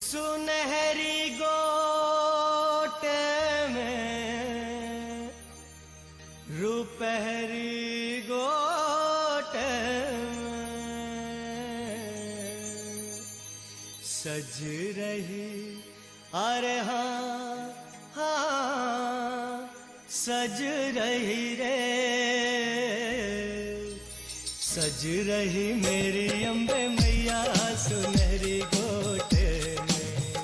सुनहरी गोट में रुपहरी गोट में सज रही। अरे हाँ हाँ सज रही रे, सज रही मेरी अम्बे मैया सुनहरी गोट में।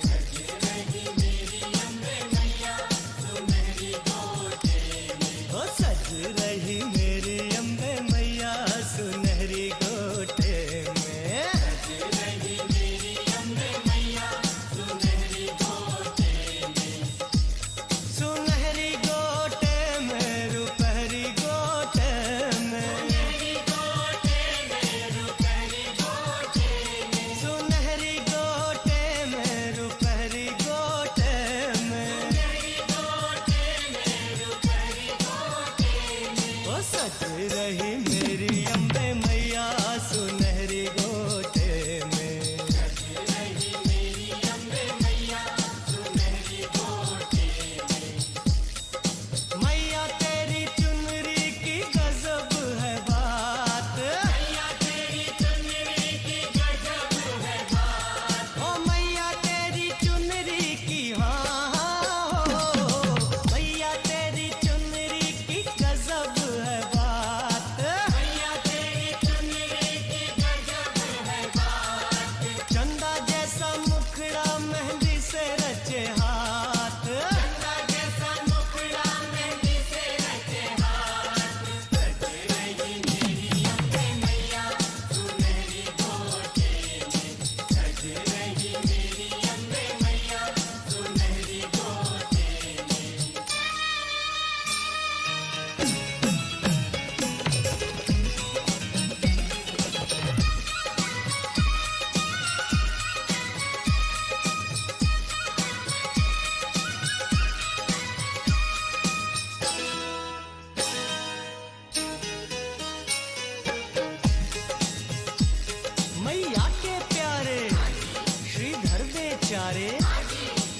सज रही मेरी अम्बे मैया सुनहरी गोट में। ओ सज रही मेरी अम्बे मैया सुनहरी गोट में। सज रही मेरी अम्बे मैया सुनहरी गोट में। सुनहरी गोट में रुपहरी गोट में। सुनहरी गोट में रुपहरी गोट में। सुनहरी गोट में रुपहरी गोट में। सुनहरी गोट में रुपहरी गोट में। ओ सज रही मेरी अम्बे मैया सुनहरी गोट में। सज रही मेरी अम्बे मैया सुनहरी गोट में। मैया तेरी चुनरी की गजब है बात। मैया तेरी चुनरी की गजब है बात। ओ मैया तेरी चुनरी की हाँ हो, मैया तेरी चुनरी की गजब है बात। मैया तेरी चुनरी की गजब है बात। चंदा जैसा मुखड़ा मेहंदी से रचे हाथ। चंदा जैसा मुखड़ा मेहंदी से रचे हाथ। सज रही मेरी अम्बे मैया सुनहरी गोट में। सज रही मेरी अम्बे मैया सुनहरी गोट में। मैया के प्यारे श्रीधर बेचारे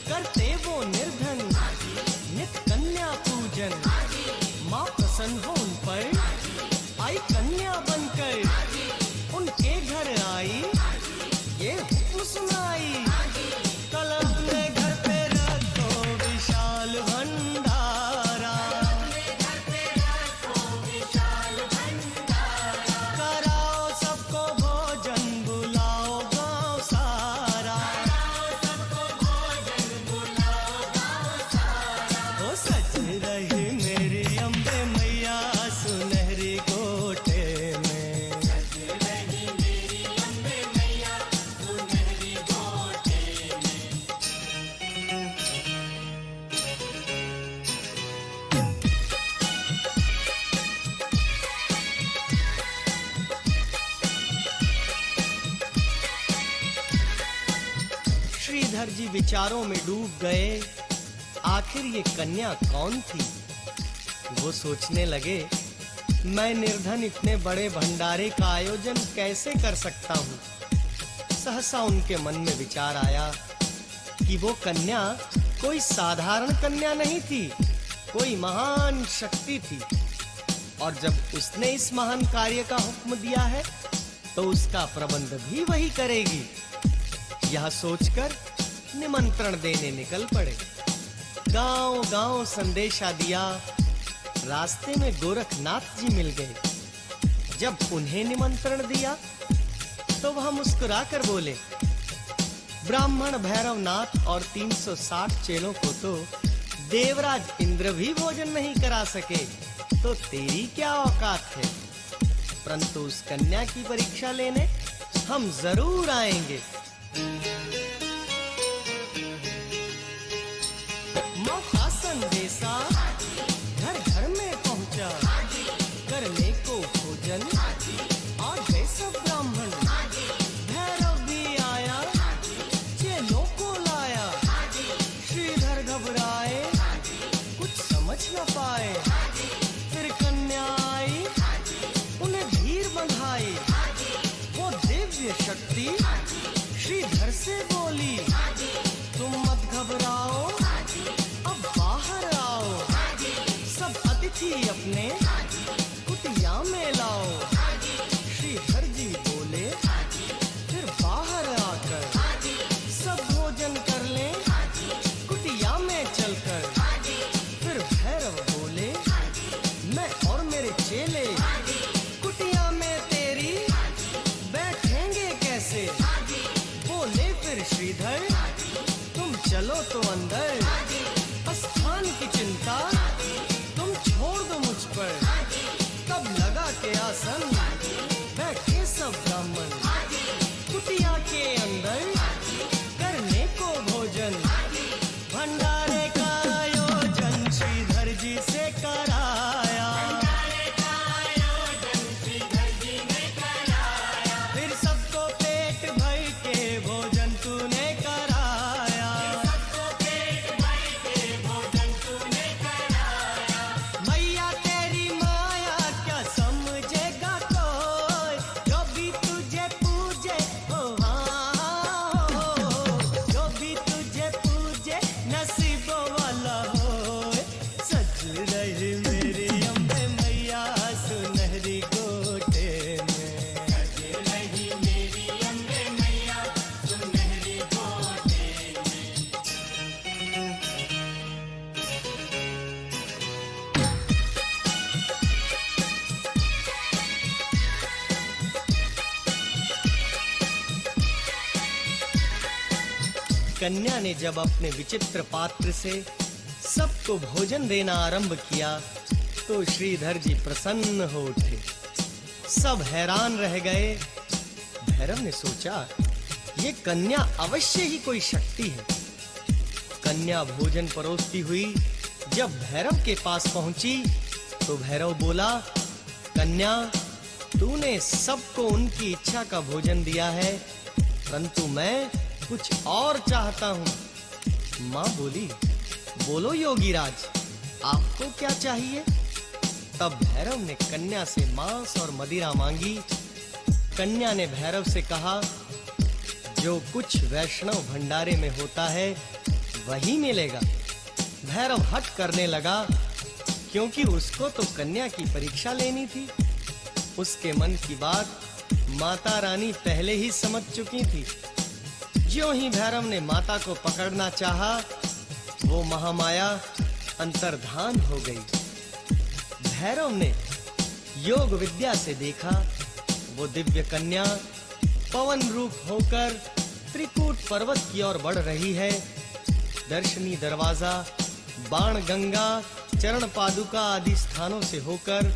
करते वो निर्धन नित कन्या पूजन। माँ प्रसन्न हो उन पर आई कन्या बनकर उनके घर आई ये हुक्म सुनाई। कलम में घर पे रखो विशाल भंडारा। घर पे रखो विशाल भंडारा। कराओ सबको भोजन बुलाओ गाँव सारा। सबको भोजन बुलाओ गाँव सारा। ओ सज रही मेरी अम्बे मैया सुनहरी गोट में। सज रही मेरी अम्बे मैया सुनहरी गोट में। श्रीधर जी विचारों में डूब गए, आखिर ये कन्या कौन थी। वो सोचने लगे मैं निर्धन इतने बड़े भंडारे का आयोजन कैसे कर सकता हूँ। सहसा उनके मन में विचार आया कि वो कन्या कोई साधारण कन्या नहीं थी, कोई महान शक्ति थी। और जब उसने इस महान कार्य का हुक्म दिया है तो उसका प्रबंध भी वही करेगी। यह सोचकर निमंत्रण देने निकल पड़े। गांव-गांव संदेशा दिया। रास्ते में गोरखनाथ जी मिल गए। जब उन्हें निमंत्रण दिया तो वह मुस्कुराकर बोले, ब्राह्मण भैरवनाथ और 360 चेलों को तो देवराज इंद्र भी भोजन नहीं करा सके, तो तेरी क्या औकात है। परंतु उस कन्या की परीक्षा लेने हम जरूर आएंगे। मौका संदेशा घर घर में पहुंचा, करने को भोजन आ गए सब ब्राह्मण। भैरव भी आया, चेलों को लाया। श्रीधर घबराए, कुछ समझ न पाए। फिर कन्या आई, उन्हें धीर बंधाई। वो दिव्य शक्ति श्रीधर से बोली, अंदर, तुम चलो तो अंदर, स्थान की चिंता तुम छोड़ दो मुझ पर। तब लगा के आसन बैठे सब ब्राह्मण, कुटिया के अंदर करने को भोजन। भंडारे का आयोजन श्रीधर जी से कराया, फिर सबको पेट भर के भोजन तूने कराया। मैया तेरी माया क्या समझेगा कोई, जो भी तुझे पूजे ओ हाँ हो, जो भी तुझे पूजे नसीबों वाला हो। सज रही मेरी अम्बे मैया सुनहरी गोटे में, सज रही मेरी अम्बे मैया सुनहरी गोटे में। कन्या ने जब अपने विचित्र पात्र से सबको भोजन देना आरंभ किया तो श्रीधर जी प्रसन्न हो उठे। सब हैरान रह गए। भैरव ने सोचा, ये कन्या अवश्य ही कोई शक्ति है। कन्या भोजन परोसती हुई जब भैरव के पास पहुंची तो भैरव बोला, कन्या तूने सबको उनकी इच्छा का भोजन दिया है, परंतु मैं कुछ और चाहता हूँ। माँ बोली, बोलो योगीराज, आपको क्या चाहिए? तब भैरव ने कन्या से मांस और मदिरा मांगी। कन्या ने भैरव से कहा, जो कुछ वैष्णव भंडारे में होता है वही मिलेगा। भैरव हट करने लगा, क्योंकि उसको तो कन्या की परीक्षा लेनी थी। उसके मन की बात माता रानी पहले ही समझ चुकी थी। ज्यों ही भैरव ने माता को पकड़ना चाहा, वो महामाया अंतर्धान हो गई। भैरव ने योग विद्या से देखा, वो दिव्य कन्या पवन रूप होकर त्रिकूट पर्वत की ओर बढ़ रही है। दर्शनी दरवाजा, बाण गंगा, चरण पादुका आदि स्थानों से होकर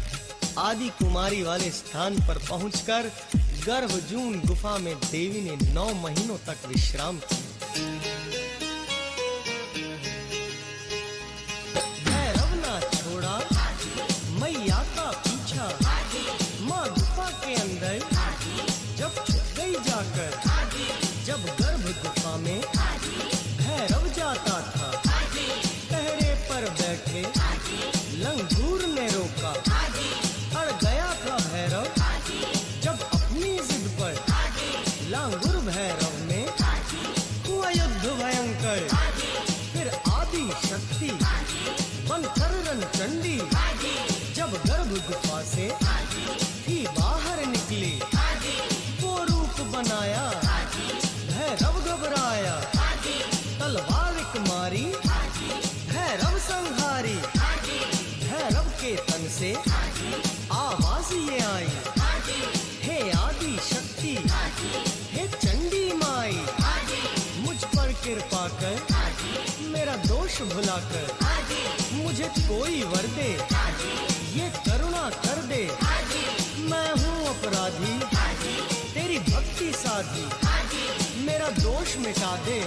आदि कुमारी वाले स्थान पर पहुंचकर गर्भजून गुफा में देवी ने 9 महीनों तक विश्राम किया। भैरव ना छोड़ा मैया का पीछा, माँ गुफा के अंदर जब छुप गई जाकर, जब गर्भ गुफा में भैरव जाता था, पहरे पर बैठे लंगूर ने रोका। अड़ गया था भैरव जब अपनी जिद पर, लांगुर भैरव ने हुआ युद्ध भयंकर। फिर आदि शक्ति बनकर रणचंडी जब गर्भ गुफा से थी बाहर निकली, वो रूप बनाया भैरव घबराया। तलवार एक मारी भैरव संहारी, भैरव के तन से आवाज ये आई, हे आदि शक्ति, हे चंडी माई, मुझ पर कृपा कर, मेरा दोष भुलाकर मुझे कोई वर दे, ये करुणा कर दे। मैं हूँ अपराधी, तेरी भक्ति साधी, मेरा दोष मिटा दे।